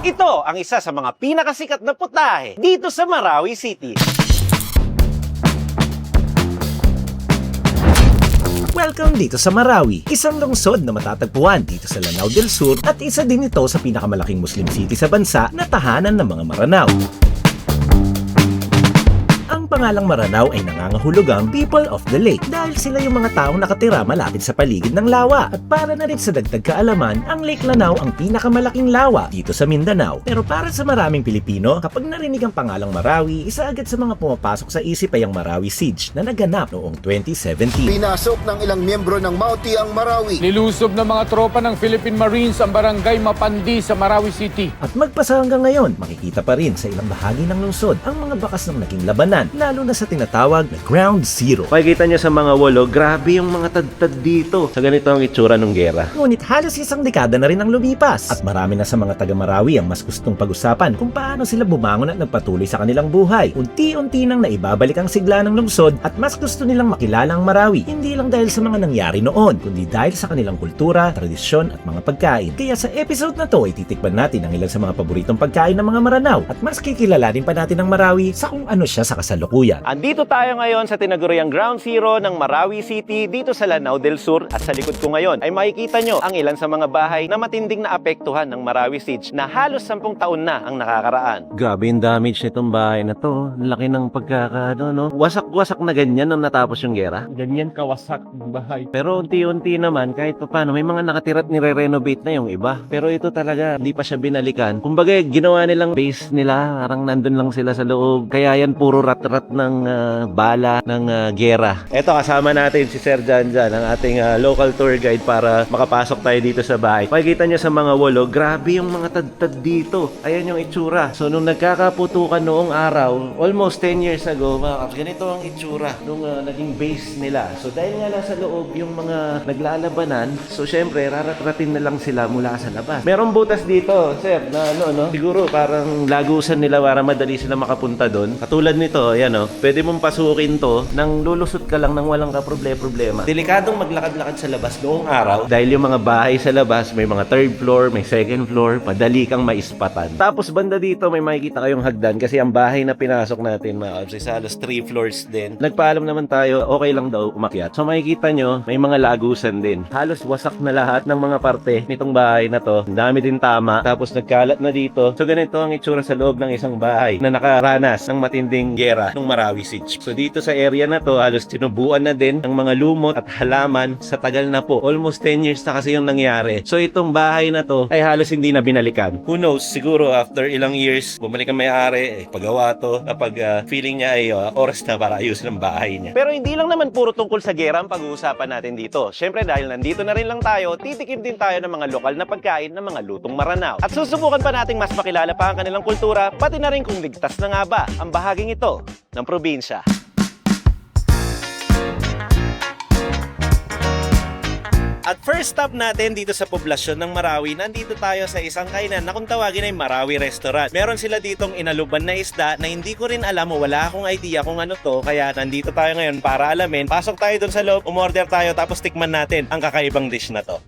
Ito ang isa sa mga pinakasikat na putahe dito sa Marawi City. Welcome dito sa Marawi, isang lungsod na matatagpuan dito sa Lanao del Sur at isa din ito sa pinakamalaking Muslim city sa bansa na tahanan ng mga Maranao. Ang pangalang Maranao ay nangangahulugang People of the Lake dahil sila yung mga taong nakatira malapit sa paligid ng lawa. At para na rin sa dagdag kaalaman, ang Lake Lanao ang pinakamalaking lawa dito sa Mindanao. Pero para sa maraming Pilipino, kapag narinig ang pangalang Marawi, isa agad sa mga pumapasok sa isip ay ang Marawi Siege na naganap noong 2017. Pinasok ng ilang miyembro ng Mauti ang Marawi. Nilusob ng mga tropa ng Philippine Marines ang barangay Mapandi sa Marawi City. At magpasa hanggang ngayon, makikita pa rin sa ilang bahagi ng lungsod ang mga bakas ng naging labanan, lalo na sa tinatawag na Ground Zero. Makikita nyo sa mga walo, grabe yung mga tad-tad dito. Sa ganito ang itsura ng gera. Ngunit halos isang dekada na rin ang lumipas at marami na sa mga taga-Marawi ang mas gustong pag-usapan kung paano sila bumangon at nagpatuloy sa kanilang buhay. Unti-unti nang naibabalik ang sigla ng lungsod at mas gusto nilang makilala ang Marawi, hindi lang dahil sa mga nangyari noon, kundi dahil sa kanilang kultura, tradisyon at mga pagkain. Kaya sa episode na to ay titikman natin ang ilan sa mga paboritong pagkain ng mga Maranao at mas kikilalanin pa natin ang Marawi sa kung ano siya sa kasalukuyan. Andito tayo ngayon sa tinaguriang Ground Zero ng Marawi City dito sa Lanao del Sur at sa likod ko ngayon ay makikita nyo ang ilan sa mga bahay na matinding naapektuhan ng Marawi Siege na halos 10 taon na ang nakakaraan. Grabe yung damage nitong bahay na to. Laki ng no? Wasak-wasak na ganyan nung natapos yung gera. Ganyan kawasak ng bahay. Pero unti-unti naman kahit paano may mga nakatira at nire-renovate na yung iba. Pero ito talaga hindi pa siya binalikan. Kumbaga ginawa nilang base nila, parang nandun lang sila sa loob. Kaya yan puro rat-rat ng bala ng gera. Ito kasama natin si Sir Janjan, ang ating local tour guide para makapasok tayo dito sa bahay. Makikita niyo sa mga walo, grabe yung mga tad-tad dito. Ayan yung itsura. So nung nagkakaputukan noong araw, almost 10 years ago, mga kaps, ganito ang itsura nung naging base nila. So dahil nga nasa loob yung mga naglalabanan, so syempre raratratin na lang sila mula sa labas. Merong butas dito, sir, na siguro parang lagusan nila para madali sila makapunta doon. Katulad nito, ayan pwede mong pasukin to nang lulusot ka lang nang walang problema. Delikadong maglakad-lakad sa labas noong araw dahil yung mga bahay sa labas may mga third floor, may second floor, madali kang maispatan. Tapos banda dito may makikita kayong hagdan kasi ang bahay na pinasok natin mga kabs is halos 3 floors din. Nagpaalam naman tayo, okay lang daw umakyat. So makikita nyo, may mga lagusan din. Halos wasak na lahat ng mga parte nitong bahay na to. Ang dami din tama. Tapos nagkalat na dito. So ganito ang itsura sa loob ng isang bahay na nakaranas ng matinding gera ng Marawi Siege. So dito sa area na to, halos tinubuan na din ang mga lumot at halaman sa tagal na po. Almost 10 years na kasi yung nangyari. So itong bahay na to ay halos hindi na binalikan. Who knows, siguro after ilang years, bumalik ang may-ari, pagawa to, kapag feeling niya ay oras na para ayusin ang bahay niya. Pero hindi lang naman puro tungkol sa gera ang pag-uusapan natin dito. Syempre dahil nandito na rin lang tayo, titikim din tayo ng mga lokal na pagkain ng mga lutong Maranao. At susubukan pa nating mas makilala pa ang kanilang kultura, pati na rin kung ligtas na nga ba ang bahaging ito ng probinsya. At first stop natin dito sa poblasyon ng Marawi, nandito tayo sa isang kainan na kung tawagin ay Marawi Restaurant. Meron sila ditong inaluban na isda na hindi ko rin alam o wala akong idea kung ano to, kaya nandito tayo ngayon para alamin. Pasok tayo dun sa loob, umorder tayo tapos tikman natin ang kakaibang dish na to.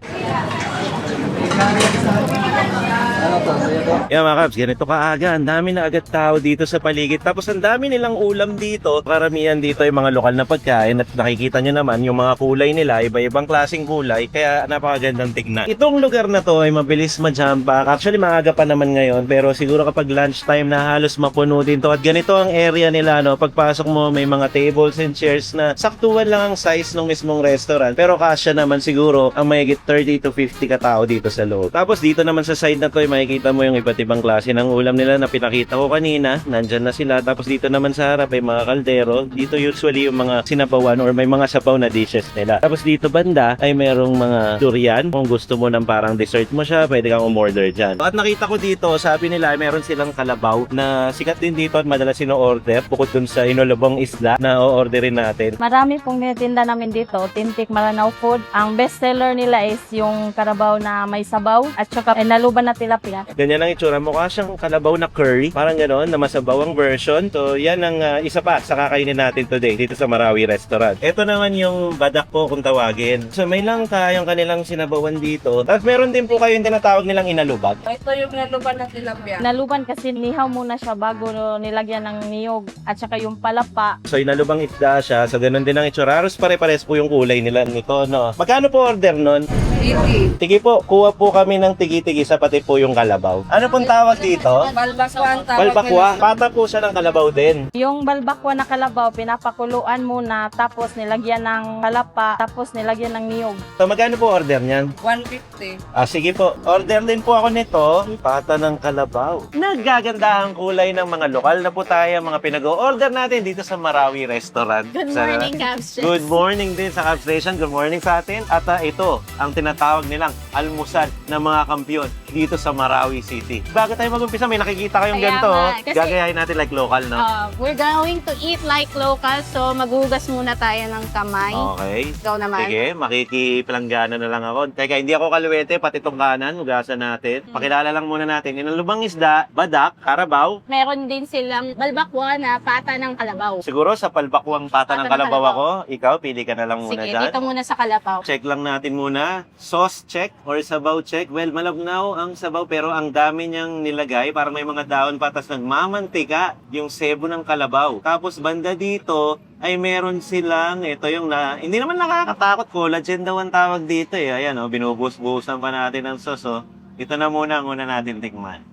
Yan mga kabs, ganito kaaga. Ang dami na agad tao dito sa paligid. Tapos ang dami nilang ulam dito. Karamihan dito ay mga lokal na pagkain. At nakikita nyo naman yung mga kulay nila. Iba-ibang klaseng kulay. Kaya napakagandang tignan. Itong lugar na to ay mabilis ma-jam pack. Actually maaga pa naman ngayon. Pero siguro kapag lunchtime na halos mapuno din to. At ganito ang area nila. Pagpasok mo may mga tables and chairs na saktuhan lang ang size ng mismong restaurant. Pero kasya naman siguro ang mayigit 30 to 50 katao dito sa loob. Tapos dito naman sa side na to ay makikita mo yung iba't ibang klase ng ulam nila na pinakita ko kanina. Nandyan na sila. Tapos dito naman sa harap ay mga kaldero. Dito usually yung mga sinabawan or may mga sabaw na dishes nila. Tapos dito banda ay merong mga durian. Kung gusto mo ng parang dessert mo siya, pwede kang umorder dyan. At nakita ko dito, sabi nila ay meron silang kalabaw na sikat din dito at madalas sino-order. Bukod dun sa inulubong isla na o-orderin natin. Marami pong tinitinda namin dito, authentic Maranao food. Ang best seller nila is yung karabaw na may sabaw at saka naluban na tilapia. Ganyan ang itsura itsura, mukha siyang kalabaw na curry. Parang gano'n, na masabawang version. So, yan ang isa pa sa kakainin natin today dito sa Marawi Restaurant. Ito naman yung badak po kung tawagin. So, may langka yung kanilang sinabawan dito. Tapos meron din po kayo yung tinatawag nilang inalubag. Ito yung naluban ng tilapia. Naluban kasi nihaw muna siya bago nilagyan ng niyog at saka yung palapa. So, inalubang isda siya. So, ganun din ang itsura. Halos pare-pares po yung kulay nila nito, no? Magkano po order nun? 80. Tigi po, kuha po kami ng tigi-tigi sa pati po yung kalabaw. Ano pong tawag dito? Balbakwa ang tawag Balbakwa. nila. Pata po siya ng kalabaw din. Yung balbakwa na kalabaw, pinapakuluan muna, tapos nilagyan ng palapa, tapos nilagyan ng niyog. So, magkano po order niyan? 150. Sige po. Order din po ako nito. Pata ng kalabaw. Nagaganda ang kulay ng mga lokal na po tayo, mga pinag-order natin dito sa Marawi Restaurant. Good morning, Cabs. Good morning din sa Cab Station. Good morning sa atin. At ito, ang tinatawag nilang almusal ng mga kampiyon dito sa Marawi City. Bago tayo mag-umpisa, may nakikita kayong Kaya ganito. nga, kasi- Gagayahin natin like local, no? We're going to eat like local, so maghugas muna tayo ng kamay. Okay. Ikaw naman. Sige, makikipalanggana na lang ako. Teka, hindi ako kaluwete, pati itong kanan, hugasan natin. Pakilala lang muna natin. Inalubang isda, badak, karabaw. Meron din silang balbakwa na pata ng kalabaw. Siguro sa palbakwang pata ng Pata ng kalabaw kalabaw. ako, ikaw, pili ka na lang muna Sige, dyan. dito muna sa kalabaw. Check lang natin muna. Sauce check or sabaw check. Well, malabnaw ang sabaw pero ang dami niyang nilagay. Parang may mga daon patas nagmamantika yung sebo ng kalabaw. Tapos banda dito ay meron silang, ito yung hindi naman nakakatakot, collagen daw ang tawag dito eh. Ayan o, binubus-busan pa natin ang sauce o. Ito na muna ang una natin tikman.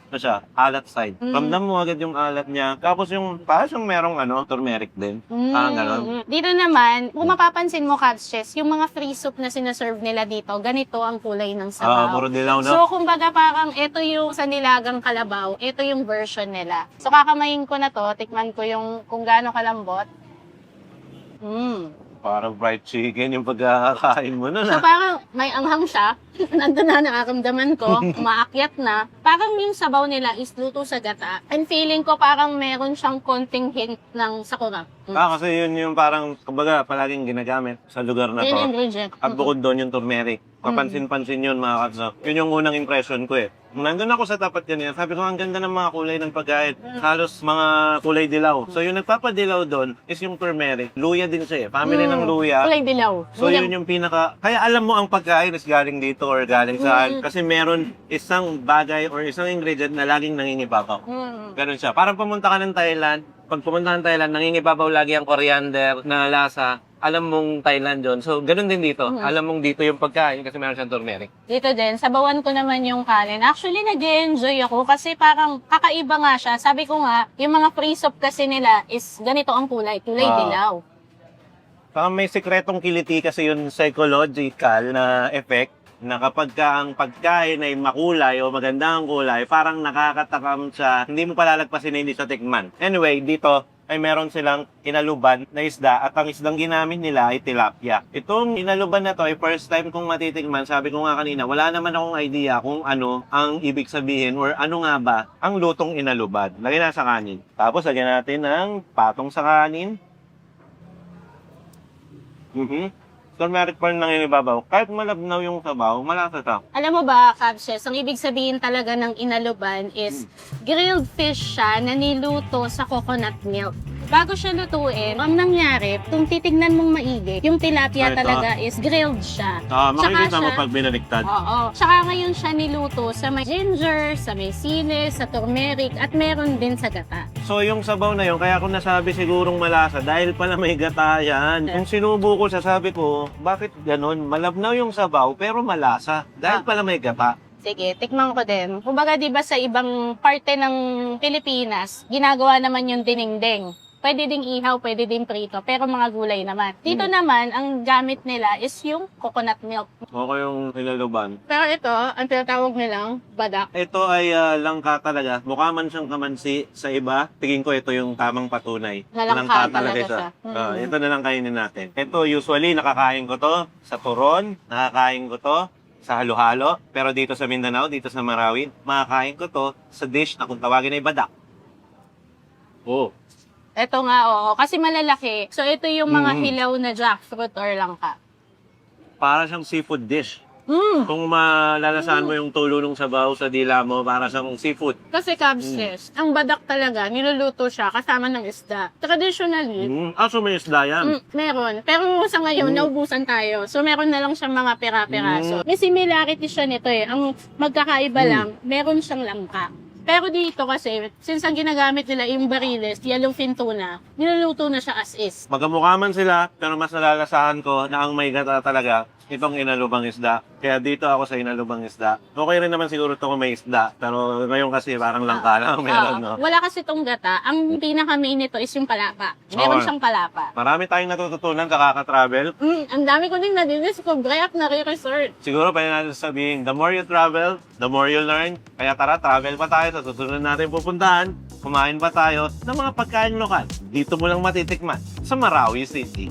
Ito siya, alat side. Ramdam mo agad yung alat niya. Tapos yung, parang yung merong turmeric din. Parang gano'n. Dito naman, kung mapapansin mo, Cabs, yung mga free soup na sinaserve nila dito, ganito ang kulay ng sabaw. Puro dilaw, no? So, kumbaga parang ito yung sa nilagang kalabaw, ito yung version nila. So, kakamayin ko na to, tikman ko yung kung gaano kalambot. Parang fried chicken yung pagkakain mo nun, So, parang may anghang siya. Nandun na, nakakamdaman ko. Umaakyat na. Parang yung sabaw nila is luto sa gata. And feeling ko parang meron siyang konting hint ng sakurap. Kasi yun yung parang, kumbaga, palaging ginagamit sa lugar na Yun to. ingredient. At bukod doon yung turmeric. Papansin-pansin yun, mga katsa. Yun yung unang impression ko eh. Nandun ako sa tapat kanina, sabi ko, ang ganda ng mga kulay ng pagkain. Halos mga kulay dilaw. So yung nagpapadilaw doon is yung turmeric. Luya din siya eh. Family ng luya. Kulay dilaw. So yun yung pinaka... Kaya alam mo ang pagkain is galing dito or galing saan. Kasi meron isang bagay or isang ingredient na laging nangingibabaw. Ganun siya. Parang pumunta ka ng Thailand. Pag pumunta ka ng Thailand, nangingibabaw lagi ang coriander na lasa. Alam mong Thailand yun. So, ganun din dito. Alam mong dito yung pagkain kasi meron siyang turmeric. Dito din, sabawan ko naman yung kanin. Actually, nag-enjoy ako kasi parang kakaiba nga siya. Sabi ko nga, yung mga free soup kasi nila is ganito ang kulay. Kulay dilaw. May sikretong kiliti kasi yung psychological na effect na kapag ka ang pagkain ay makulay o maganda ang kulay, parang nakakatakam siya. Hindi mo palalagpasin na hindi siya tikman. Anyway, dito ay meron silang inaluban na isda at ang isdang ginamit nila ay tilapia. Itong inaluban na to ay first time kong matitikman. Sabi ko nga kanina, wala naman akong idea kung ano ang ibig sabihin or ano nga ba ang lutong inaluban. Lagyan na sa kanin. Tapos lagyan natin ng patong sa kanin. Turmeric pa rin lang yung ibabaw. Kahit malabnaw yung sabaw, malasa siya. Alam mo ba, Cabs, ang ibig sabihin talaga ng inaluban is grilled fish siya na niluto sa coconut milk. Bago siya lutuin, ang nangyari, kung titignan mong maigi, yung tilapia Ito. talaga is grilled siya. Makikita Tsaka mo siya- pag binaliktad. Oo. Tsaka ngayon siya niluto sa may ginger, sa may sili, sa turmeric, at meron din sa gata. So yung sabaw na yun, kaya ako nasabi sigurong malasa dahil pala may gata yan. Kung sinubo ko siya, sabi ko, bakit ganun? Malabnaw yung sabaw pero malasa dahil pala may gata. Sige, tikman ko din. Kumbaga, di ba sa ibang parte ng Pilipinas, ginagawa naman yung dinengdeng. Pwede ding ihaw, pwede ding prito, pero mga gulay naman. Dito naman, ang gamit nila is yung coconut milk. Okay yung inaluban. Pero ito, ang tinatawag nilang badak. Ito ay langka talaga. Mukha man siyang kamansi sa iba. Tingin ko ito yung tamang patunay. Langka talaga siya. Ito na lang kainin natin. Ito usually nakakain ko to sa turon, nakakain ko to sa halo-halo. Pero dito sa Mindanao, dito sa Marawi, makakain ko to sa dish na kung tawagin ay badak. Oh. Ito nga, oo. Kasi malalaki. So, ito yung mga hilaw na jackfruit or langka. Para siyang seafood dish. Kung malalasahan mo yung tulo ng sabaw sa dila mo para sa seafood. Kasi Kabses, ang badak talaga, niluluto siya kasama ng isda. Traditionally, So may isda yan. meron. Pero sa ngayon, naubusan tayo. So, meron na lang siyang mga pera-peraso. May similarity siya nito eh. Ang magkakaiba lang, meron siyang langka. Pero dito kasi, since ang ginagamit nila yung bariles, yellowfin tuna, niluluto na siya as is. Magkamukha man sila, pero mas nalalasahan ko na ang may gata talaga itong inalubang isda. Kaya dito ako sa inalubang isda. Okay rin naman siguro ito kung may isda, pero ngayon kasi parang langka lang meron, no? Wala kasi itong gata. Ang pinaka-main nito is yung palapa. Meron Okay. siyang palapa. Marami tayong natututunan kakaka-travel. Ang dami ko din nadidiscover at nare-research. Siguro pwede natin sabihin, the more you travel, the more you learn. Kaya tara, travel pa tayo sa susunod natin pupuntahan. Kumain pa tayo ng mga pagkain lokal. Dito mo lang matitikman sa Marawi City.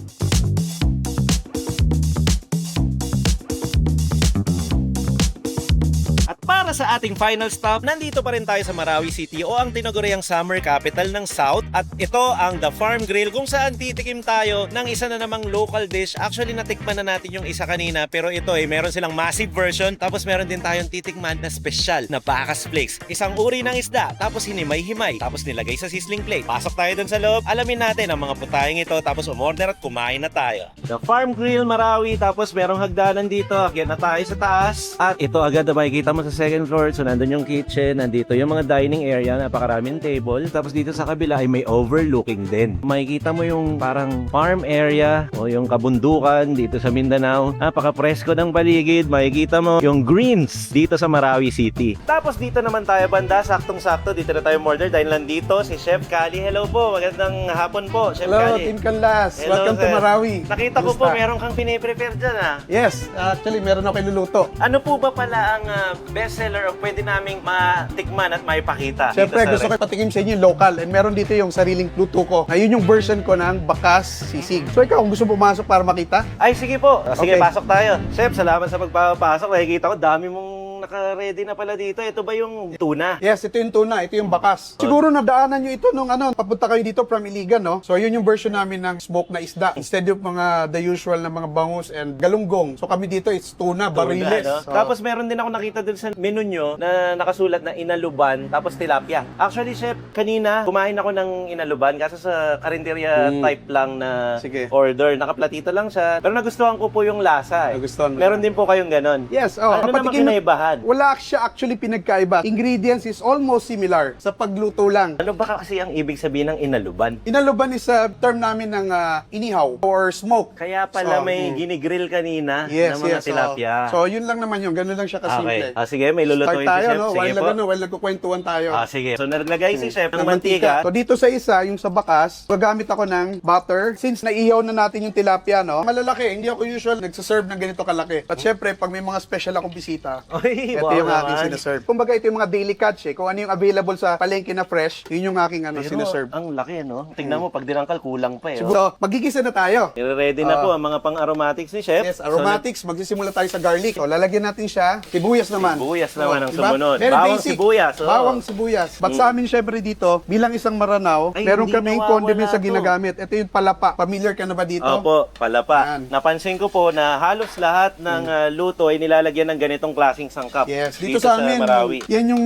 At para sa ating final stop, nandito pa rin tayo sa Marawi City o ang tinaguriang summer capital ng South. At ito ang The Farm Grill kung saan titikim tayo ng isa na namang local dish. Actually, natikman na natin yung isa kanina pero ito meron silang massive version. Tapos meron din tayong titikman na special na Bacchus Flakes. Isang uri ng isda, tapos hinimay-himay, tapos nilagay sa sizzling plate. Pasok tayo dun sa loob, alamin natin ang mga putahing ito, tapos umorder at kumain na tayo. The Farm Grill Marawi, tapos merong hagdanan dito. Akyat na tayo sa taas. At ito agad na makikita mo sa second floor. So nandun yung kitchen, nandito yung mga dining area, napakaraming table. Tapos dito sa kabila ay may overlooking din. Makikita mo yung parang farm area o yung kabundukan dito sa Mindanao. Napaka-presko ng paligid. Makikita mo yung greens dito sa Marawi City. Tapos dito naman tayo banda, saktong-sakto. Dito na tayo order dahil nandito si Chef Kali. Hello po, magandang hapon po, Chef Hello, Kali. Team Canlas. Hello, Welcome to sir. Marawi. Nakita ko po, Kumusta? meron kang piniprepare dyan Yes, actually meron ako iluluto. Ano po ba pala ang bestseller o pwede naming matikman at maipakita? Siyempre, dito gusto ko patikim sa inyo yung local. And meron dito yung sariling luto ko. Ayun yung version ko ng bakas sisig. So ikaw, kung gusto mo pumasok para makita? Ay, sige po. Sige, Okay. pasok tayo. Chef, salamat sa pagpapasok. Nakikita ko, dami mong naka-ready na pala dito. Ito ba yung tuna? Yes, ito yung tuna, ito yung bakas. Siguro nadaanan nyo ito nung papunta kayo dito from Iligan, no? So yun yung version namin ng smoke na isda. Instead of the usual na mga bangus and galunggong. So kami dito, it's tuna, bariles. No? So, Tapos meron din ako nakita dun sa menu nyo na nakasulat na inaluban tapos tilapia. Actually, Chef, kanina kumain ako ng inaluban kasi sa karinderya type lang na Sige. order. Nakaplatito lang siya. Pero nagustuhan ko po yung lasa. Nagustuhan mo. Meron din po kayong ganon. yes, Ano naman patikim mo- kinaibahan? Wala siya actually pinagkaiba. Ingredients is almost similar sa pagluto lang. Ano ba kasi ang ibig sabihin ng inaluban? Inaluban is a term namin ng inihaw or smoke. Kaya pala So, may ginigrill kanina Yes, ng mga yes. tilapia. So, yun lang naman yun. Ganun lang siya kasimple. Okay. Sige, may lulutuin Start tayo, si Chef. no? Sige While, po. while nagkukwentuhan tayo. Sige. So, naglagay si Chef ng Ng mantika. So, dito sa isa, yung sa bakas, gagamit ako ng butter. Since naihaw na natin yung tilapia, no? Malalaki. Hindi ako usual nagsaserve ng ganito kalaki. At syempre, pag may mga special akong bisita, Oy, ito wow yung aking naman. sinaserve. Kumbaga, ito yung mga daily catch, eh. Kung ano yung available sa palengke na fresh, yun yung aking Pero sinaserve. ang laki, no? Tingnan mo, pag dinangkal, kulang pa eh. Oh. So, magigisa na tayo. I-ready na po ang mga pang-aromatics ni Chef. Yes, aromatics. Magsisimula tayo sa garlic. So, lalagyan natin siya. Sibuyas naman. Sibuyas naman ang diba? sumunod. Very Bawang basic. sibuyas, oh. Bawang sibuyas. But sa amin, syempre dito, bilang isang Maranao, Ay, meron hindi kaming nawawala condiments na to. ginagamit. Ito yung palapa. Familiar ka na ba dito? Opo, palapa. Yan. Napansin ko po na halos lahat ng luto ay nilalagyan ng ganitong klaseng sangkap. Yes, dito sa amin, Marawi. yan yung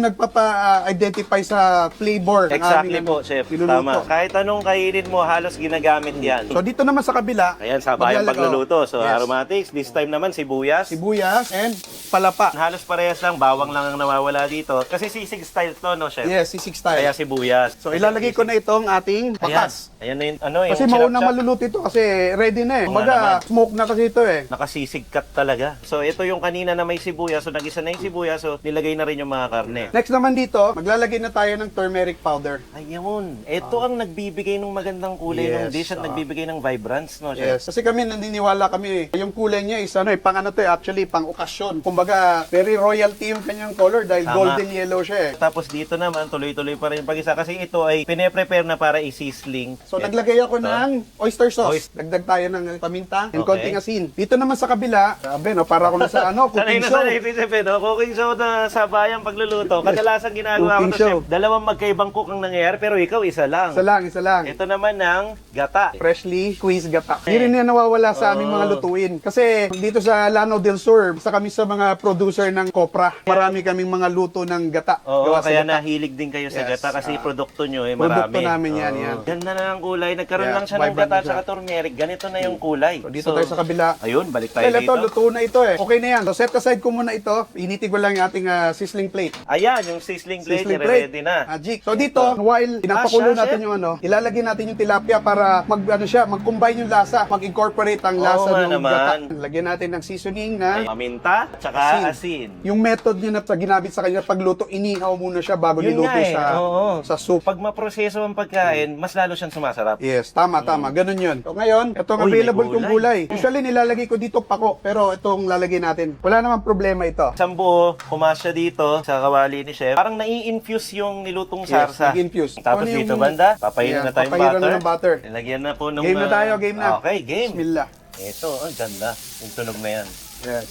nagpapa-identify sa flavor ng Exactly aming po, Chef. niluluto. Tama. Kahit anong kainin mo, halos ginagamit yan. So dito naman sa kabila, Ayan, sabayang maglalagay- pagluluto. So, Yes. aromatics. This time naman, sibuyas. Sibuyas and palapa. Halos parehas lang, bawang lang ang nawawala dito. Kasi sisig style to, no, Chef? Yes, sisig style. Kaya sibuyas. So ilalagay ko na itong ating bakas. Ayan na yung, ano, Kasi yung mauna sinapchap. maluluto ito kasi ready na eh. Oo nga Kumbaga, naman. smoke na kasi ito eh. Nakasisig cut talaga. So, ito yung kanina na may sibuyas. So, nagisa na yung sibuyas. So, nilagay na rin yung mga karne. Next naman dito, maglalagay na tayo ng turmeric powder. Ayun. Ito ang nagbibigay ng magandang kulay ng Yes, dish at nagbibigay ng vibrance, no, Chef? Yes. Kasi kami naniniwala kami, yung kulay niya is pang ano to eh, actually pang okasyon. Kumbaga, very royalty yung kanyang color dahil Tama. golden yellow siya eh. Tapos dito naman, tuloy-tuloy pa rin yung pag-isa. Kasi ito ay pine-prepare na para i-sizzling. So naglagay ako ng oyster sauce. Dagdag tayo ng paminta and Okay. konting asin. Dito naman sa kabila, sabi no, para ako na sa Sanay cooking na show. sanay si Chef, eh, no? cooking show na sabayang pagluluto. Kadalasan ginagawa ko Cooking to, show. chef. Dalawang magkaibang cook ang nangyayari, pero ikaw isa lang. Isa lang. Ito naman ng gata. Freshly squeezed gata. Hindi rin yan nawawala sa aming mga lutuin. Kasi dito sa Lanao del Sur, isa kami sa mga producer ng kopra. Marami kaming mga luto ng gata. Oo, gawa sa kaya gata. nahilig din kayo sa Yes. gata kasi produkto nyo marami. Produkto namin yan, Oo. yan. Ganda na ng kulay. Nagkaroon Yeah, lang siya ng vibrant gata at siya. saka turmeric. Ganito na yung kulay. So, dito tayo sa kabila. Ayun, balik tayo Well, dito. ito, luto na ito eh. Okay na yan. So, set aside ko muna ito. Initin ko lang yung ating sizzling plate. Ayan, yung sizzling plate, ready na. Magic. So dito, while pinapakulo siya, natin chef? yung ilalagay natin yung tilapia para mag-combine yung lasa, mag-incorporate ang lasa nga ng naman. gata. Lagyan natin ng seasoning na Paminta, tsaka asin. Yung method niya na ginamit sa kanya pagluto, inihaw muna siya bago Yun niluto nga eh, oo. sa soup. Pag maproseso ang pagkain, mas lalo siyang sumasarap. Yes, tama. Ganun yun. So ngayon, itong Uy, may available kong gulay. gulay. Usually nilalagay ko dito pako, pero itong lalagay natin. Wala namang problema ito. Isang buo, kumasya dito sa kawali ni Chef. Parang nai-infuse yung nilutong Yes, sarsa. nag-infuse. Tapos Ano yung- dito banda, papahiran Yeah, na tayong papahiran butter. na ng butter. Nilagyan na po ng... Game na tayo, game na. Okay, game. Bismillah. Ito, ang ganda. Yung tunog na yan. Yes.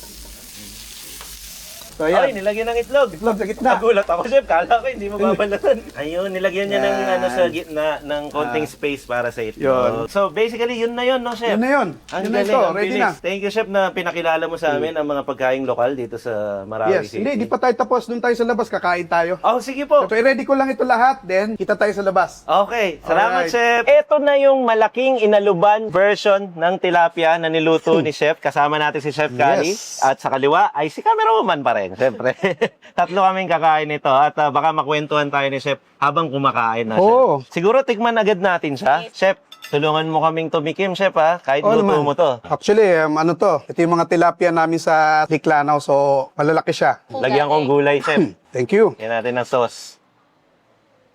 So Ay, ayan. nilagyan ng itlog. Itlog sa gitna. Nagulat ako, Chef. Kala ko hindi mo babalatan. Ayun, nilagyan niya ng Yan. ano sa gitna ng konting space para sa itlog. Yun. So, basically, yun na yun, no, Chef? Yun na yun. Ang Yun na galing, ito. ang Ready bilis. na. Thank you, Chef, na pinakilala mo sa amin ang mga pagkaing lokal dito sa Marawi Yes. City. Hindi, di pa tayo tapos. Doon tayo sa labas. Kakain tayo. Oh, sige po. So, i-ready ko lang ito lahat. Then, kita tayo sa labas. Okay, salamat, Alright. Chef. Ito na yung malaking inaluban version ng tilapia na niluto ni Chef. Kasama natin si Chef Kali. Yes. At sa kaliwa ay si camerawoman pa rin, syempre. Tatlo kaming kakain nito at baka makwentuhan tayo ni Chef habang kumakain na, Oo. Chef. Siguro tikman agad natin siya. Chef, tulungan mo kaming tumikim, Chef, ha? Kahit Oo luto naman. mo to. Actually, ano to? Ito yung mga tilapia namin sa Liklanaw. So, malalaki siya. Lagyan kong gulay, Chef. Thank you. Yan natin ng sauce.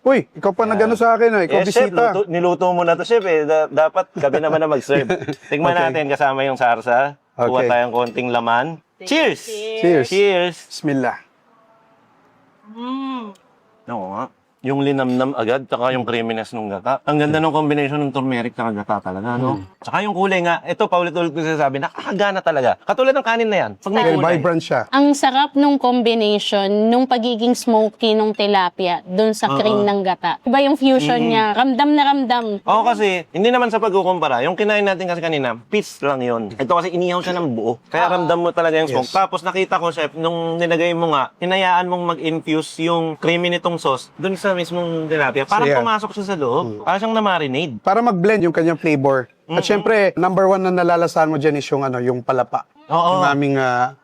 Uy, ikaw pa nagano sa akin. Ikaw Yes, Chef, bisita. niluto mo na to, Chef. Dapat gabi naman na mag-serve. Tingnan Okay. natin kasama yung sarsa. Kuha Okay. tayong konting laman. Cheers! Cheers. Cheers! Bismillah. Oo nga. Yung linamnam agad, tsaka yung creaminess ng gata. Ang ganda ng combination ng turmeric tsaka gata talaga, no? Tsaka yung kulay nga, ito paulit-ulit ko sinasabi, nakakagana talaga. Katulad ng kanin na yan. Pag may Very kulay. vibrant siya. Ang sarap nung combination nung pagiging smoky nung tilapia dun sa cream ng gata. Iba yung fusion niya. Ramdam na ramdam. Oo, kasi hindi naman sa pagkukumpara. Yung kinain natin kasi kanina, piece lang yun. Ito kasi inihaw siya ng buo. Kaya ramdam mo talaga yung smoke. Yes. Tapos nakita ko, Chef, nung nilagay mo nga, hinayaan mong mag-infuse yung creamy nitong sauce dun sa mismong tilapia. Parang So, yeah. pumasok siya sa loob. Parang siyang na-marinade. Para mag-blend yung kanyang flavor. At syempre, number one na nalalasahan mo dyan is yung, yung palapa. Oo. Yung aming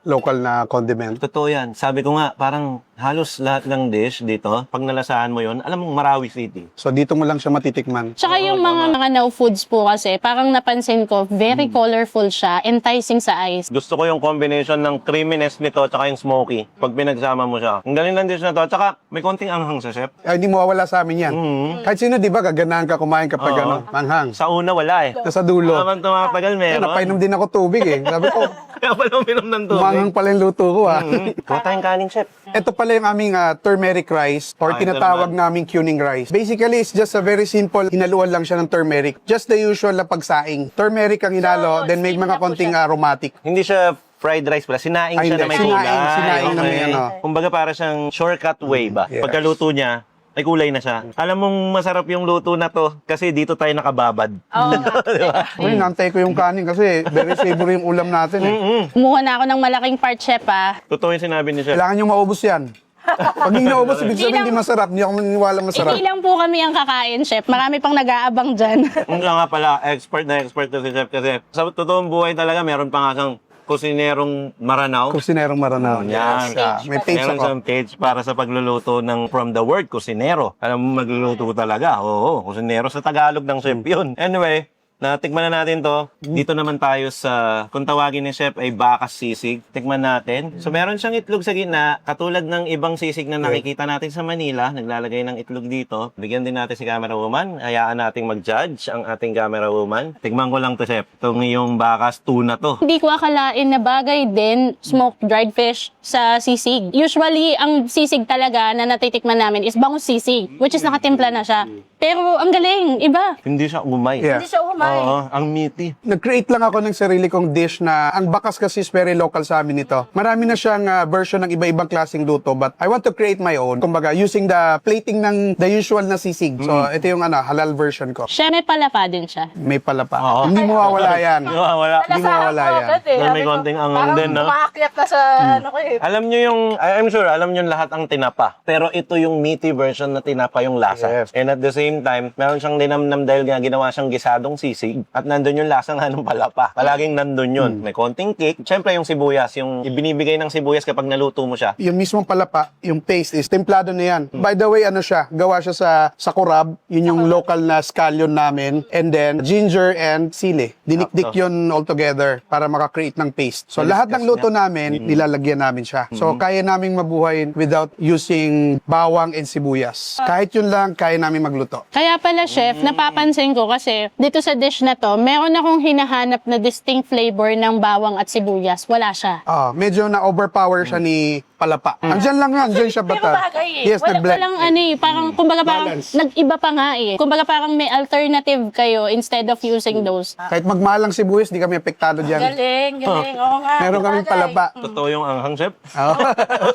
local na condiment. Totoo yan. Sabi ko nga, parang halos lahat ng dish dito, pag nalasahan mo yon, alam mong Marawi City. So, dito mo lang siya matitikman. Tsaka yung mga now foods po kasi, parang napansin ko, very colorful siya, enticing sa eyes. Gusto ko yung combination ng creaminess nito at yung smoky pag pinagsama mo siya. Ang galing ng dish na to. Tsaka may konting anghang sa chef. Ay, hindi mawawala sa amin yan. Kahit sino, di ba, gaganahan ka kumain kapag Oo. manghang. Sa una wala eh. Nasa dulo. Habang tumatagal Eh, meron. napainom din ako tubig eh. Sabi ko, Kaya pala uminom ng tubig. manghang pala yung luto ko ah. Kuha tayong kanin, chef. Ito pala yung aming turmeric rice or Ah, ito tinatawag naming cuning rice. Basically, it's just a very simple, hinaluan lang siya ng turmeric. Just the usual na pagsaing. Turmeric ang hinalo, then may steam mga na po konting siya. aromatic. Hindi siya fried rice pala. Sinaing Ay, siya na hindi. may Sinaing, kulay. sinaing na may ano. Kumbaga para siyang shortcut way ba? Yes. Pagkaluto niya, may kulay na siya. Alam mong masarap yung luto na to kasi dito tayo nakababad. Oo. Uy, nantay ko yung kanin kasi very savory yung ulam natin eh. Kumuha na ako ng malaking part, chef, ah. Totoo yung sinabi ni chef. Kailangan nyo maubos yan. Pag hindi naubos, ibig sabihin hindi masarap. Hindi ako maniniwala masarap. Hindi lang po kami ang kakain, chef. Marami pang nag-aabang dyan. Ang nga pala, expert na si chef kasi sa totoong buhay talaga meron pa nga siyang kusinerong Maranao. Kusinerong Maranao. Yan. May page Meron ako. siyang page para sa pagluluto ng from the word kusinero. Alam mo magluluto talaga. Oo, kusinero sa Tagalog ng chef yun. Anyway, natikman na natin to. Dito naman tayo sa, kung tawagin ni chef ay bakas sisig. Tikman natin. So meron siyang itlog sa gitna, katulad ng ibang sisig na nakikita natin sa Manila. Naglalagay ng itlog dito. Bigyan din natin si camera woman. Hayaan nating mag-judge ang ating camera woman. Tikman ko lang to chef. Itong yung bakas tuna to. Hindi ko akalain na bagay din smoked dried fish sa sisig. Usually, ang sisig talaga na natitikman namin is bangus sisig, which is nakatimpla na siya. Pero ang galing, iba. Hindi siya umay. Yeah. Hindi siya umay. Oo, ang meaty. Nag-create lang ako ng sarili kong dish na ang bakas kasi is very local sa amin ito. Marami na siyang version ng iba-ibang klaseng luto but I want to create my own. Kumbaga, using the plating ng the usual na sisig. So, ito yung halal version ko. Siya may palapa din siya. May palapa. Oo. Hindi mawawala yan. Wala. Hindi mawawala yan. Doon may konting angang din, no? Umaakyat na sa ano ko eh. Alam nyo yung, I'm sure, alam nyo lahat ang tinapa. Pero ito yung meaty version na tinapa yung lasa. Yes. And at the same time, meron siyang linamnam dahil nga ginawa siyang gisadong sisig. At nandun yung lasa nga ng palapa. Palaging nandun yun. May konting kick. Siyempre yung sibuyas, yung ibinibigay ng sibuyas kapag naluto mo siya. Yung mismong palapa, yung paste is templado na yan. By the way, ano siya, gawa siya sa kurab. Yun yung local na scallion namin. And then, ginger and sili. Dinikdik yun all together para makakreate ng paste. So, lahat ng luto namin, nilalagyan namin siya. So, kaya naming mabuhay without using bawang and sibuyas. Kahit yun lang, kaya namin magluto. Kaya pala, chef, napapansin ko kasi dito sa dish na to, meron akong hinahanap na distinct flavor ng bawang at sibuyas. Wala siya. Medyo na-overpower siya ni palapa. Andyan lang yan, andyan siya bata. bagay eh. Yes, nag-blend. Walang ano eh, parang, kumbaga parang, Balance. nag-iba pa nga eh. Kumbaga parang may alternative kayo instead of using those. Kahit magmahal ang sibuyas, di kami apektado dyan. Galing. Oo nga. Meron kaming palapa. Totoo yung anghang, chef.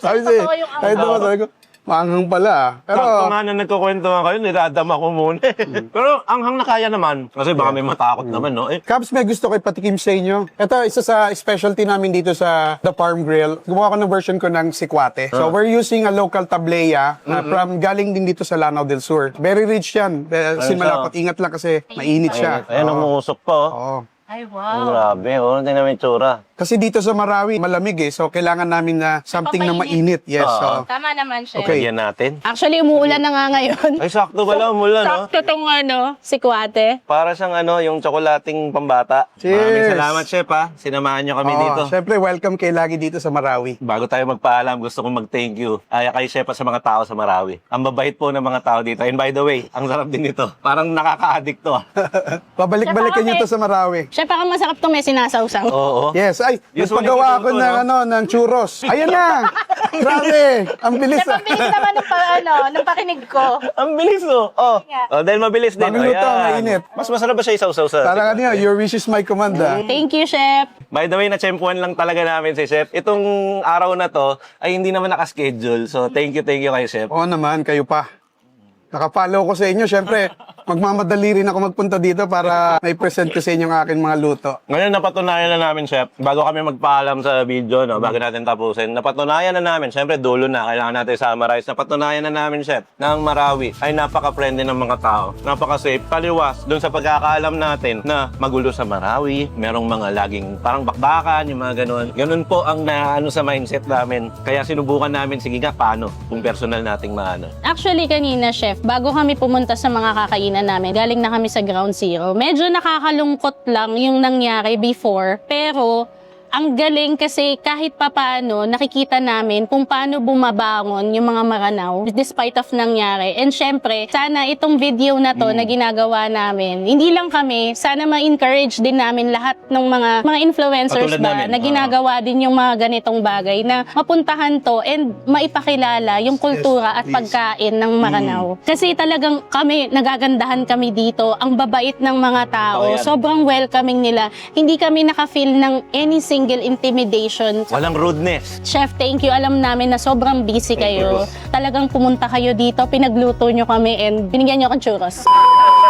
Sabi siya, Totoo yung kahit ako sabi ko, maanghang pala. Pero, Kung nga na nagkukwentuhan kayo, niladama ko muna. Pero anghang na kaya naman. Kasi baka may matakot naman, no? Cubs, may gusto ko ipatikim sa inyo. Ito, isa sa specialty namin dito sa The Farm Grill. Gumawa ko ng version ko ng sikwate. So, we're using a local tableya from galing din dito sa Lanao del Sur. Very rich yan. Malapot. Ingat lang kasi mainit siya. Ayan, umuusok pa, oh. Oo. Ay, Ang wow. grabe, oh. Tingnan mo yung tsura. Kasi dito sa Marawi, malamig eh. So, kailangan namin na something na mainit. Yes. So, Tama naman, chef. Okay. Lagyan natin. Actually, umuulan na nga ngayon. Ay, sakto pala, umulan, no? Sakto tong ano, sikwate. Para siyang yung tsokolating pambata. Cheers! Maraming salamat, chef, ha. Sinamahan niyo kami dito. Siyempre, welcome kay lagi dito sa Marawi. Bago tayo magpaalam, gusto kong mag-thank you kay chef at sa mga tao sa Marawi. Ang babait po ng mga tao dito. And by the way, ang sarap din ito. Parang nakaka-addict to, ah. Pabalik-balikan nyo to sa Marawi. Chef, parang masarap tong may sinasawsaw. Oo. Yes, ay, Usually nagpagawa ako niluto, ng churros. Ayan na! Grabe! Ang bilis Chef, ah. ang bilis naman ng pakinig ko. Ang bilis, oh. Dahil mabilis din. Bagong luto, Ayan. mainit. Mas masarap ba siya isaw-saw sa... Parang ano, your wish is my command ah. Thank you, chef. By the way, na-champuan lang talaga namin si Chef. Itong araw na to ay hindi naman nakaschedule. So, thank you kay Chef. Oo naman, kayo pa. Naka-follow ko sa inyo. Siyempre, magmamadali rin ako magpunta dito para may present ko sa inyo ang aking mga luto. Ngayon, napatunayan na namin, Chef, bago kami magpaalam sa video, no, bago natin tapusin, napatunayan na namin, siyempre, dulo na, kailangan natin summarize, napatunayan na namin, Chef, na ang Marawi ay napaka-friendly ng mga tao, napaka-safe, taliwas, dun sa pagkakaalam natin na magulo sa Marawi, merong mga laging parang bakbakan, yung mga ganun. Ganun po ang naano sa mindset namin. Kaya sinubukan namin, sige nga, paano, kung personal nating maano. Actually, kanina, chef, bago kami pumunta sa mga kakainan namin, galing na kami sa Ground Zero. Medyo nakakalungkot lang yung nangyari before, pero ang galing kasi kahit papaano nakikita namin kung paano bumabangon yung mga Maranao despite of nangyari. And syempre, sana itong video na to na ginagawa namin, hindi lang kami, sana ma-encourage din namin lahat ng mga influencers Katulad ba namin. na ginagawa din yung mga ganitong bagay na mapuntahan to and maipakilala yung kultura at pagkain ng Maranao. Kasi talagang kami, nagagandahan kami dito, ang babait ng mga tao, Oh, yan. sobrang welcoming nila. Hindi kami naka-feel ng any single intimidation. Walang rudeness. Chef, thank you. Alam namin na sobrang busy kayo. Talagang pumunta kayo dito, pinagluto nyo kami and binigyan nyo akong churros.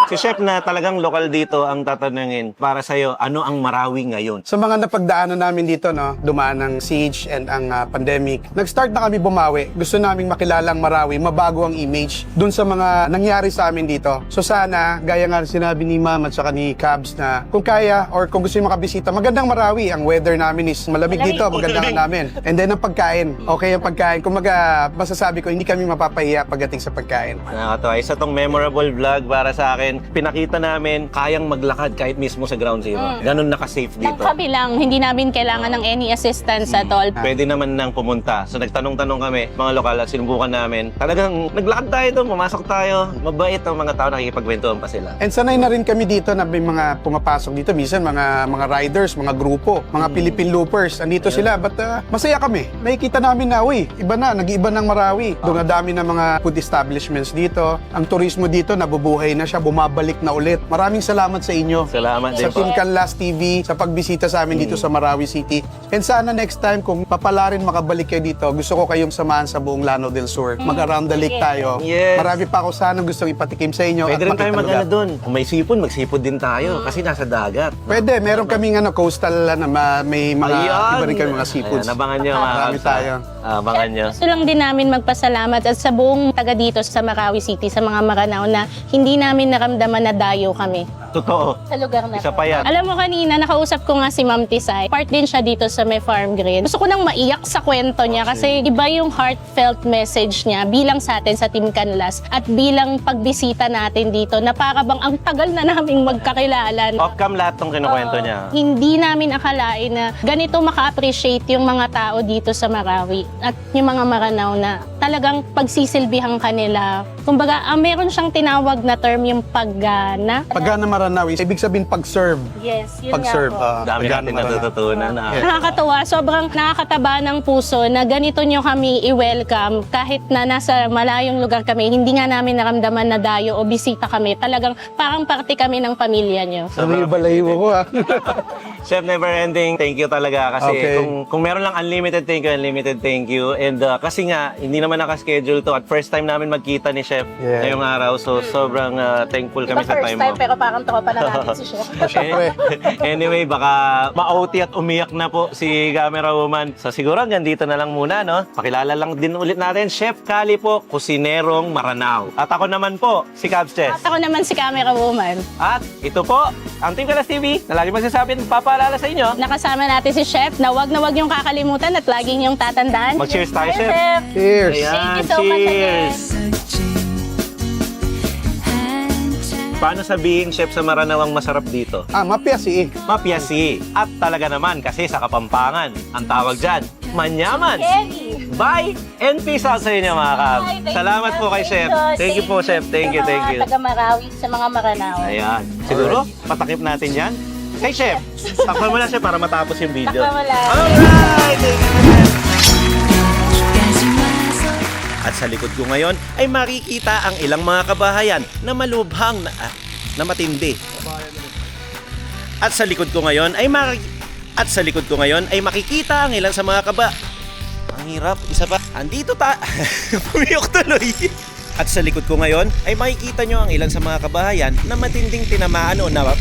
Si Chef na talagang lokal dito ang tatanungin para sa'yo, ano ang Marawi ngayon? Sa mga napagdaanan namin dito, no, dumaan ng siege and ang pandemic, nag-start na kami bumawi. Gusto naming makilala ang Marawi, mabago ang image dun sa mga nangyari sa amin dito. So sana, gaya nga sinabi ni Ma'am at saka ni Cabs na kung kaya or kung gusto nyo makabisita, magandang Marawi. Ang weather namin is malamig dito, magandang namin. And then ang pagkain, okay ang pagkain. Kung masasabi ko, hindi kami mapapahiya pagdating sa pagkain. Nakakatawa. Isa tong memorable vlog para sa akin. pinakita namin kayang maglakad kahit mismo sa ground zero. Ganun naka-safe Nang dito. kami lang, hindi namin kailangan ng any assistance at all. Pwede naman nang pumunta. So nagtanong-tanong kami, mga lokal at sinubukan namin. Talagang naglakad tayo doon, pumasok tayo. Mabait ang mga tao, nakikipagkwentuhan pa sila. And sanay na rin kami dito na may mga pumapasok dito. Minsan mga riders, mga grupo, mga Philippine loopers. Andito sila. But masaya kami. Nakikita namin na, uy, iba na. Nag-iiba ng Marawi. Dumadami na mga food establishments dito. Ang turismo dito, nabubuhay na siya. Bumabalik na ulit. Maraming salamat sa inyo. Salamat Sa din po. Team Canlas TV, sa pagbisita sa amin dito sa Marawi City. And sana next time, kung papala rin makabalik kayo dito, gusto ko kayong samahan sa buong Lanao del Sur. Mag-around the lake tayo. Yes. Marami pa ako sana gustong ipatikim sa inyo. Pwede at rin tayo makita mag-ano lugar. doon. Kung may sipon, magsipon din tayo. Kasi nasa dagat. Pwede, meron kaming coastal na may mga iba rin kami mga seafoods. Ayan, abangan nyo mga Marami kabsa. tayo. Abangan nyo. Gusto lang din namin magpasalamat at sa buong taga dito sa Marawi City, sa mga Maranao na hindi namin naramdaman na dayo kami Totoo. sa lugar na Isa to. pa yan. Alam mo kanina, nakausap ko nga si Ma'am Tisay. Part din siya dito sa may farm grid. Gusto ko nang maiyak sa kwento niya kasi iba yung heartfelt message niya bilang sa atin sa Team Canlas at bilang pagbisita natin dito na para bang ang tagal na naming magkakilala. Off-cam lahat tong kinukwento niya. Hindi namin akalain na ganito maka-appreciate yung mga tao dito sa Marawi at yung mga Maranao na talagang pagsisilbihan kanila. Kumbaga, meron siyang tinawag na term yung paggana. Pagana Maranawi, ibig sabihin pag-serve. Yes, yun Pag-serve. nga po. Dami Pagana natin Maranawi. natututunan. Nakakatawa, sobrang nakakataba ng puso na ganito nyo kami i-welcome kahit na nasa malayong lugar kami, hindi nga namin naramdaman na dayo o bisita kami. Talagang parang parte kami ng pamilya nyo. Ano yung balahibo ko ha? Chef Never Ending, thank you talaga kasi Okay. kung meron lang unlimited thank you. And kasi nga, hindi naman nakaschedule to at first time namin magkita ni Chef Yeah. ngayong araw. So sobrang thankful kami sa time mo. pero parang tropa na natin si Chef. Siyempre. Anyway, baka ma-OT at umiyak na po si Camera Woman. So siguro hanggang dito na lang muna, no? Pakilala lang din ulit natin, Chef Cali po, kusinerong Maranao. At ako naman po, si Cabs Chess. At ako naman si Camera Woman. At ito po, ang Team Canlas TV na lagi magsasabi at papaalala sa inyo. Nakasama natin si Chef na wag yung kakalimutan at laging yung tatandaan. Mag-cheers tayo, Hi, Chef. Cheers! Ayan, Thank you so much cheers! Paano sabihin, Chef, sa Maranao ang masarap dito? Mapyasi eh. Mapiasi. At talaga naman, kasi sa Kapampangan, ang tawag dyan, manyaman. Kenny. Bye and peace out sa inyo, mga kab. Bye, thank Salamat you, po kay Chef. Thank you po, Chef. Thank you, thank you. Sa mga taga-Marawi, sa mga Maranao. Ayan. Siguro, patakip natin yan. Kay Chef, takpan mo lang, Chef, para matapos yung video. Takpan mo lang. Alright! Thank you, Chef. At sa likod ko ngayon ay makikita ang ilang mga kabahayan na malubhang na matindi. At sa likod ko ngayon ay makikita ang ilan sa mga Ang hirap, isa pa. Andito Pumiyok tuloy. At sa likod ko ngayon ay makikita nyo ang ilan sa mga kabahayan na matinding tinamaan o na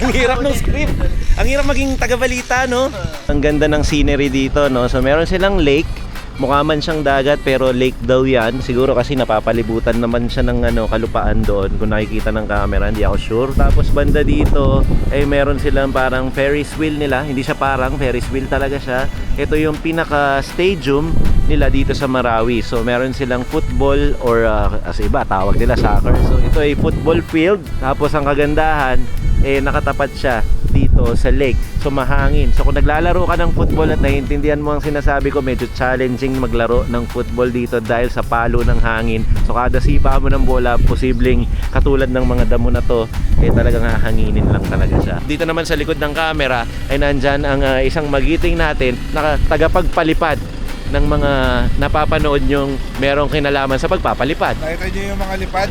ang hirap ng script. Ang hirap maging tagabalita, no? Ang ganda ng scenery dito, no? So meron silang lake. Mukha man siyang dagat pero lake daw yan. Siguro kasi napapalibutan naman siya ng kalupaan doon. Kung nakikita ng camera, hindi ako sure. Tapos banda dito, ay meron silang parang Ferris wheel nila. Hindi siya parang Ferris wheel talaga siya. Ito yung pinaka-stadium nila dito sa Marawi. So meron silang football or as iba, tawag nila soccer. So ito ay football field. Tapos ang kagandahan, nakatapat siya dito sa lake. So mahangin. So kung naglalaro ka ng football at naiintindihan mo ang sinasabi ko, medyo challenging maglaro ng football dito dahil sa palo ng hangin. So kada sipa mo ng bola, posibleng katulad ng mga damo na to, talagang hahanginin lang talaga siya. Dito naman sa likod ng camera ay nandyan ang isang magiting natin na tagapagpalipad ng mga napapanood nyong merong kinalaman sa pagpapalipad. Nakita niyo yung mga lipad?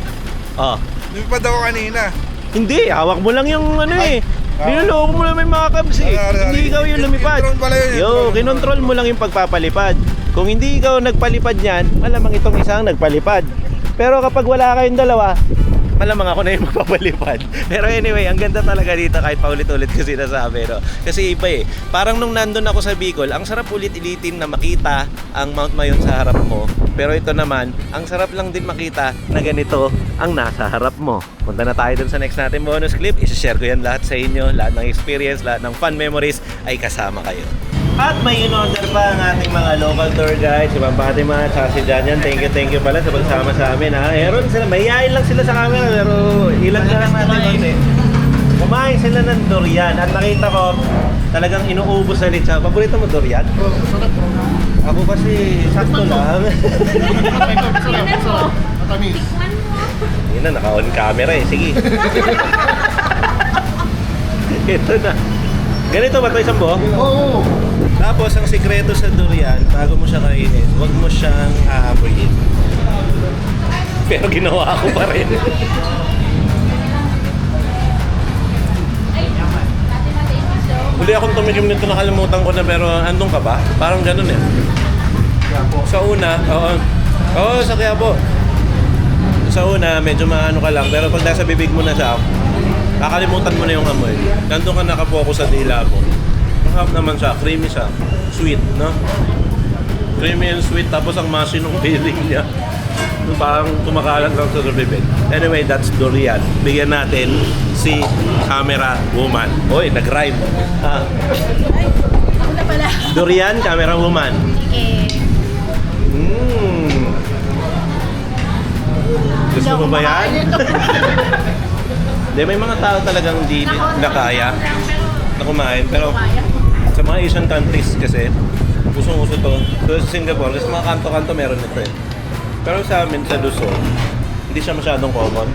Oh. Lumipad ako kanina. Hindi, hawak mo lang yung niloloko mo lang yung mga kabs eh. Hindi ikaw yung lumipad. Kinontrol pala yun. Kinontrol mo lang yung pagpapalipad. Kung hindi ikaw nagpalipad yan, malamang itong isang nagpalipad. Pero kapag wala kayong dalawa, malamang ako na yung magpapalipad. Pero anyway, ang ganda talaga dito kahit paulit-ulit ko sinasabi, no? Kasi iba eh. Parang nung nandun ako sa Bicol, ang sarap ulit-ilitin na makita ang Mount Mayon sa harap mo. Pero ito naman, ang sarap lang din makita na ganito ang nasa harap mo. Punta na tayo dun sa next natin bonus clip. I-share ko yan lahat sa inyo. Lahat ng experience, lahat ng fun memories ay kasama kayo. At may in-order pa ang ating mga local tour guides, si Ma'am Fatima at si Janyan. Thank you pala sa pagsama sa amin ha. Meron sila, mayayain lang sila sa camera pero ilan na lang natin konti. Kumain sila ng durian at nakita ko talagang inuubos na litsa. Paborito mo durian? Ako kasi sakto lang. Yun na, naka-on camera eh. Sige. Ito na. Ganito ba ito isang buo? Oo. Tapos ang sikreto sa durian, bago mo siya kainin, huwag mo siyang aamuyin. Pero ginawa ko pa rin. Huli akong tumikim nito, nakalimutan ko na, pero andun ka ba? Parang ganun eh. Sa una, oo, sa Quiapo. Sa una, medyo maano ka lang, pero pag nasa bibig mo na siya, kakalimutan mo na yung amoy. Nandun ka nakapokus sa dila mo. Mahap naman siya, creamy siya. Sweet, no? Creamy and sweet, tapos ang masin ng feeling niya. Parang kumakalat lang sa bibig. Anyway, that's durian. Bigyan natin si camera woman. Oy, nag-rhyme. Ah. Ako na pala. Durian, camera woman. Okay. Gusto mo ba yan? Hindi, may mga tao talagang hindi na kaya na kumain. Pero sa mga Asian countries kasi, usong-uso to. So sa Singapore, sa mga kanto-kanto meron ito eh. Pero sa amin, sa Luzon, hindi siya masyadong common.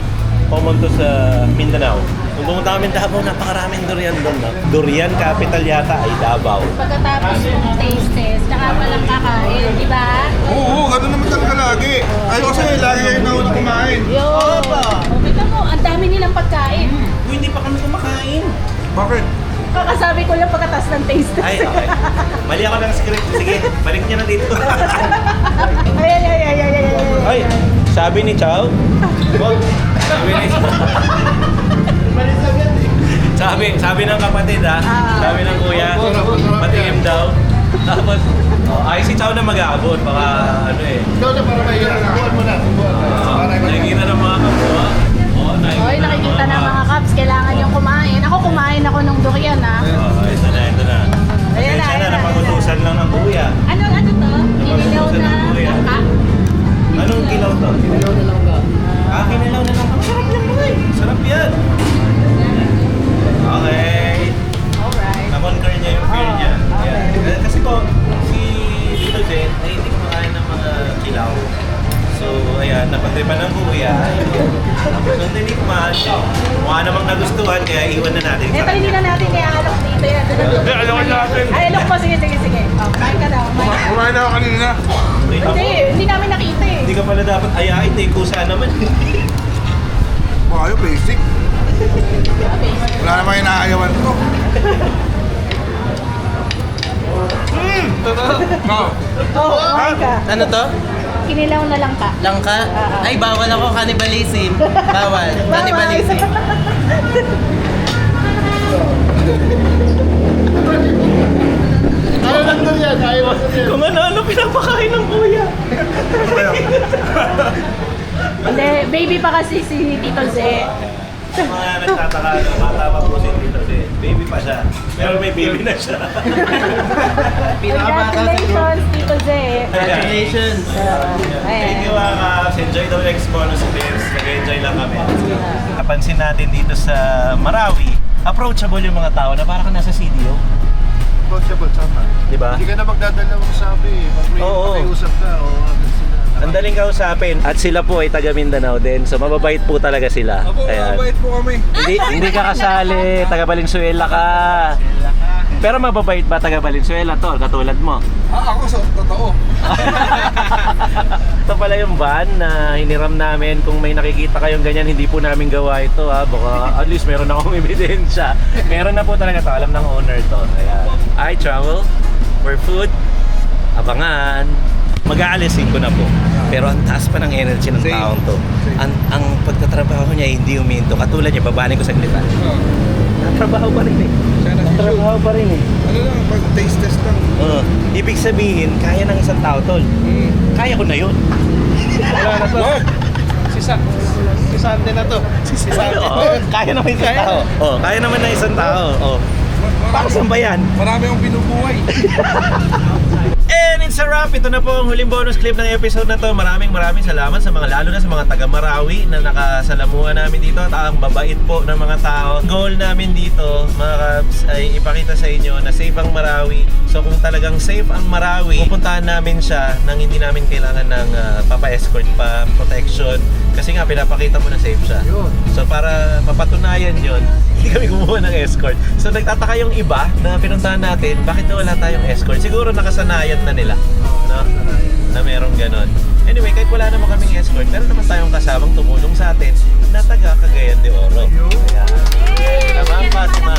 Common to sa Mindanao. Kung pumunta kami Davao, napakaraming durian doon. No? Durian capital yata ay Davao. Pagkatapos yung taste test, saka palang kakain, di ba? Oo, gano'n naman talaga lagi. Ay, kasi lagi kayo nauna kumain. Yo! Kita mo, ang dami nilang pagkain. Uy, hindi pa kami kumakain. Bakit? Kakasabi ko lang pagkatas ng taste test. Ay, okay. Mali ako ng script. Sige, balik niya na dito. Ay. Ay, sabi ni Chow. Sabi ng kapatid ha. Sabi ng kuya, patikim daw. Tapos, ay si Chow na mag-aabot. Baka ano eh. Ikaw na para may buwan mo na. Nakikita ng mga kapwa. Hoy, nakikita na mga kaps, kailangan yung kumain. Ako kumain ako ng durian ha. Ito na. Pasensya na, napagutusan lang ng kuya. Ano to? Kinilaw na langka? Anong kilaw to? Kinilaw na langka. Kinilaw na langka. Sarap yan mo eh. Sarap yan. Okay. Alright. Na-conquer niya yung fear niya. Yan. Kasi po, si Tito Zen ay hindi kumakain ng mga kilaw. So, ayan, napagtripan ng kuya. Tapos nung tinikman, mukha namang nagustuhan, kaya iwan na natin. Ito hindi na natin i-alok dito yan. Alok natin. Ay, alok po. Sige. Oh, kain ka daw. Kumain ako kanina. Hindi namin nakita eh. Hindi ka pala dapat ayain, eh, kusa naman. Baka basic. Wala namang inaayawan ko. Oo, kain ka. Ano to? Kinilaw na lang ka. Langka? Ay, bawal ako. Cannibalism. Bawal. Cannibalism. Ayaw lang durian, ayaw lang durian. Kung ano pinapakain ng kuya. Hindi, baby pa kasi si Tito Ze. Sa mga nagtataka, bata pa po si Tito Zen. Baby pa siya. Pero may baby na siya. Congratulations, Tito Ze. Congratulations. Thank you mga kaps. Enjoy the next bonus clips. Nag-enjoy lang kami. Napansin natin dito sa Marawi, approachable yung mga tao na parang nasa CDO. Approachable, tama. Di ba? Hindi ka na magdadalawang sabi. Pag may Oo. pakiusap ka, o agad sila. Ang daling kausapin. At sila po ay taga Mindanao din. So mababait po talaga sila. Opo, Ayan. mabait po kami. Hindi ka kasali. Taga Valenzuela ka. Pero mababait ba taga Valenzuela to? Katulad mo. Ako sa totoo. Ito pala yung van na hiniram namin. Kung may nakikita kayong ganyan, hindi po namin gawa ito ha. Baka at least meron akong ebidensya. Meron na po talaga to. Alam ng owner to. Ayan. I travel for food. Abangan. Mag-aalisin ko na po. Pero ang taas pa ng energy ng taong to. Ang pagtatrabaho niya hindi uminto. Katulad niya, babaling ko sa glitan. Natrabaho pa rin eh. Natrabaho pa rin eh. Ano lang, pag taste test lang. Ibig sabihin, kaya ng isang tao tol. Kaya ko na yun. Wala na to. Si Sande na to. Si Sande. Kaya naman isang tao. Kaya naman ng isang tao. Para saan ba yan? Marami akong binubuhay. And it's a wrap. Ito na po ang huling bonus clip ng episode na to. Maraming salamat sa mga, lalo na sa mga taga Marawi na nakasalamuhan namin dito at ang babait po ng mga tao. Goal namin dito, mga Kabs, ay ipakita sa inyo na safe ang Marawi. So kung talagang safe ang Marawi, pupuntahan namin siya nang hindi namin kailangan ng papa-escort pa, protection. Kasi nga pinapakita mo na safe siya. So para mapatunayan yun, hindi kami kumuha ng escort. So nagtataka yung iba na pinuntahan natin, bakit na wala tayong escort? Siguro nakasanayan na nila, no? Na merong ganon. Anyway, kahit wala naman kaming escort, meron naman tayong kasamang tumulong sa atin na taga Cagayan de Oro. Ayan. Naman, Pasma.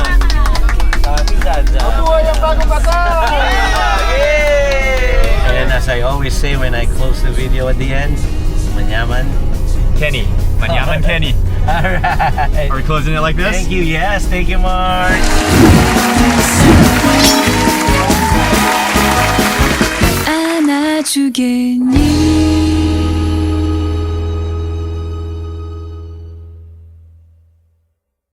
Sabi Jaja. Mabuhay ang bagong kasal! Yay! And as I always say when I close the video at the end, manyaman Kenny. Manyaman Kenny. Alright. Are we closing it like this? Thank you. Yes, thank you, Mark.